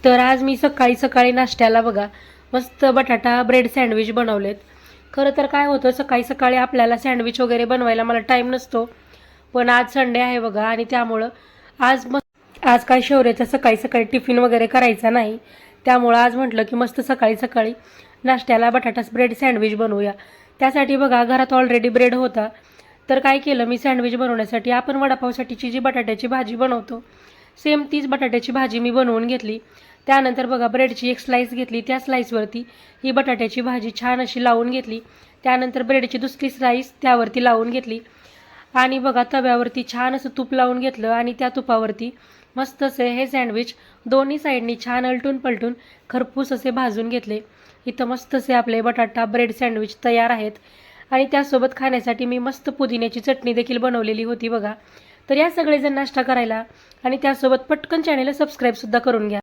तर आज मी सकाळी सकाळी नाश्त्याला बघा मस्त बटाटा ब्रेड सँडविच बनवलेत. खरं तर काय होतं, सकाळी सकाळी आपल्याला सँडविच वगैरे बनवायला मला टाईम नसतो. पण आज संडे आहे बघा, आणि त्यामुळं आज काय शौर्याचा सकाळी सकाळी टिफिन वगैरे करायचा नाही. त्यामुळं आज म्हटलं की मस्त सकाळी सकाळी नाश्त्याला बटाटा ब्रेड सँडविच बनवूया. त्यासाठी बघा घरात ऑलरेडी ब्रेड होता. तर काय केलं मी, सँडविच बनवण्यासाठी आपण वडापावसाठीची जी बटाट्याची भाजी बनवतो सेम तीच बटाट्याची भाजी मी बनवून घेतली. त्यानंतर बघा ब्रेडची एक स्लाईस घेतली, त्या स्लाईसवरती ही बटाट्याची भाजी छान अशी लावून घेतली. त्यानंतर ब्रेडची दुसरी स्लाईस त्यावरती लावून घेतली आणि बघा तव्यावरती छान असं तूप लावून घेतलं आणि त्या तुपावरती मस्त असे हे सँडविच दोन्ही साईडनी छान अलटून पलटून खरपूस असे भाजून घेतले. इथं मस्त असे आपले बटाटा ब्रेड सँडविच तयार आहेत. आणि त्यासोबत खाण्यासाठी मी मस्त पुदिन्याची चटणी देखील बनवलेली होती बघा. तर या सगळेजण नाश्ता करायला आणि त्यासोबत पटकन चॅनेलला सबस्क्राईबसुद्धा करून घ्या.